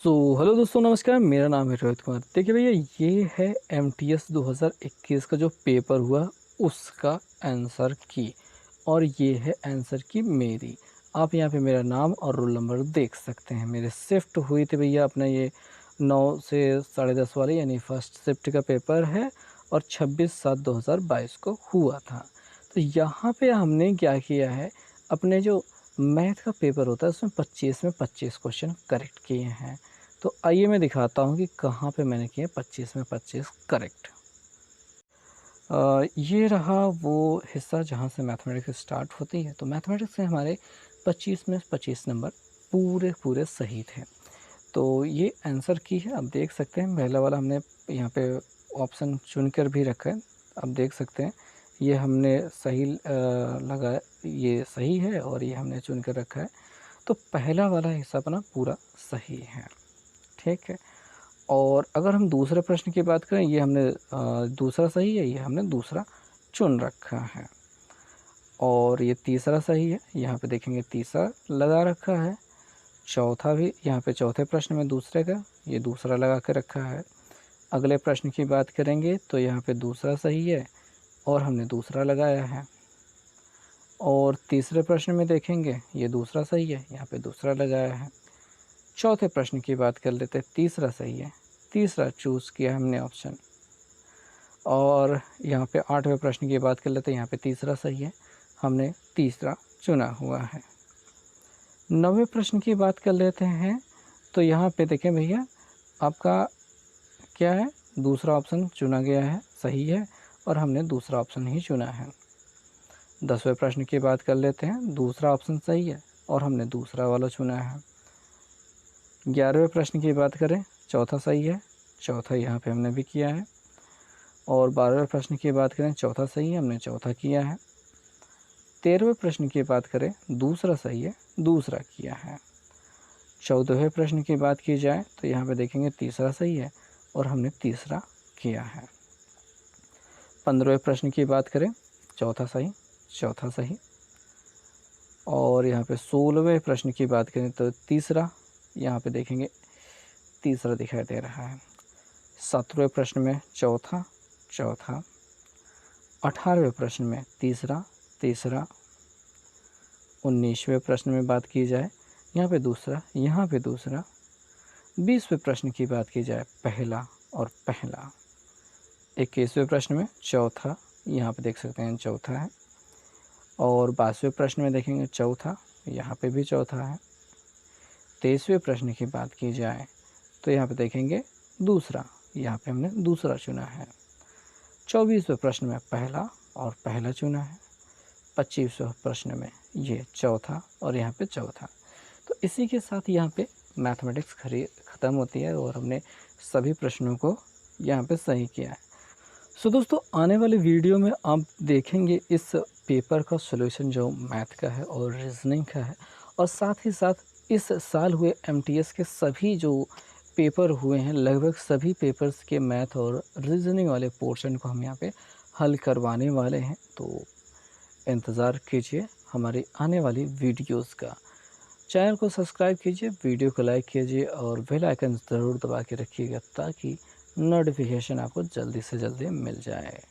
Hello दोस्तों, नमस्कार। मेरा नाम है रोहित कुमार। देखिए भैया, ये है एमटीएस 2021 का जो पेपर हुआ उसका आंसर की, और ये है आंसर की मेरी। आप यहाँ पे मेरा नाम और रोल नंबर देख सकते हैं। मेरे शिफ्ट हुई थी भैया अपना ये 9 से 10:30 वाले, यानी फर्स्ट शिफ्ट का पेपर है, और 26/7/2022 को हुआ था। तो यहाँ पे हमने क्या किया है, अपने जो मैथ का पेपर होता है उसमें 25 में 25 क्वेश्चन करेक्ट किए हैं। तो आइए मैं दिखाता हूँ कि कहाँ पे मैंने किए 25 में 25 करेक्ट। ये रहा वो हिस्सा जहाँ से मैथमेटिक्स स्टार्ट होती है। तो मैथमेटिक्स से हमारे 25 में 25 नंबर पूरे पूरे सही थे। तो ये आंसर की है, आप देख सकते हैं। पहला वाला हमने यहाँ पे ऑप्शन चुनकर भी रखा है, आप देख सकते हैं। ये हमने सही लगाया, ये सही है, और ये हमने चुन कर रखा है। तो पहला वाला हिस्सा अपना पूरा सही है, ठीक है। और अगर हम दूसरे प्रश्न की बात करें, ये हमने दूसरा सही है, ये हमने दूसरा चुन रखा है। और ये तीसरा सही है, यहाँ पे देखेंगे तीसरा लगा रखा है। चौथा भी यहाँ पे चौथे प्रश्न में दूसरे का ये दूसरा लगा के रखा है। अगले प्रश्न की बात करेंगे तो यहाँ पे दूसरा सही है और हमने दूसरा लगाया है। और तीसरे प्रश्न में देखेंगे ये दूसरा सही है, यहाँ पे दूसरा लगाया है। चौथे प्रश्न की बात कर लेते हैं, तीसरा सही है, तीसरा चूज़ किया हमने ऑप्शन। और यहाँ पे आठवें प्रश्न की बात कर लेते हैं, यहाँ पे तीसरा सही है, हमने तीसरा चुना हुआ है। नौवें प्रश्न की बात कर लेते हैं, तो यहाँ पे देखें भैया, आपका क्या है, दूसरा ऑप्शन चुना गया है, सही है, और हमने दूसरा ऑप्शन ही चुना है। 10वें प्रश्न की बात कर लेते हैं, दूसरा ऑप्शन सही है और हमने दूसरा वाला चुना है। 11वें प्रश्न की बात करें, चौथा सही है, चौथा यहाँ पे हमने भी किया है। और 12वें प्रश्न की बात करें, चौथा सही है, हमने चौथा किया है। 13वें प्रश्न की बात करें, दूसरा सही है, दूसरा किया है। 14वें प्रश्न की बात की जाए तो यहाँ पे देखेंगे तीसरा सही है और हमने तीसरा किया है। 15वें प्रश्न की बात करें, चौथा सही, चौथा सही। और यहाँ पे 16वें प्रश्न की बात करें तो तीसरा, यहाँ पे देखेंगे तीसरा दिखाई दे रहा है। 17वें प्रश्न में चौथा, चौथा। 18वें प्रश्न में तीसरा, तीसरा। 19वें प्रश्न में बात की जाए, यहाँ पे दूसरा, यहाँ पे दूसरा। 20वें प्रश्न की बात की जाए, पहला और पहला। 21वें प्रश्न में चौथा, यहाँ पे देख सकते हैं चौथा है। और 22वें प्रश्न में देखेंगे चौथा, यहाँ पे भी चौथा है। 23वें प्रश्न की बात की जाए तो यहाँ पे देखेंगे दूसरा, यहाँ पे हमने दूसरा चुना है। 24वें प्रश्न में पहला और पहला चुना है। 25वें प्रश्न में ये चौथा और यहाँ पे चौथा। तो इसी के साथ यहाँ पे मैथमेटिक्स ख़त्म होती है और हमने सभी प्रश्नों को यहाँ पे सही किया है। सो दोस्तों, आने वाले वीडियो में आप देखेंगे इस पेपर का सॉल्यूशन जो मैथ का है और रीजनिंग का है, और साथ ही साथ इस साल हुए एमटीएस के सभी जो पेपर हुए हैं, लगभग सभी पेपर्स के मैथ और रीजनिंग वाले पोर्शन को हम यहाँ पे हल करवाने वाले हैं। तो इंतज़ार कीजिए हमारी आने वाली वीडियोस का। चैनल को सब्सक्राइब कीजिए, वीडियो को लाइक कीजिए और बेल आइकन ज़रूर दबा के रखिएगा ताकि नोटिफिकेशन आपको जल्दी से जल्दी मिल जाए।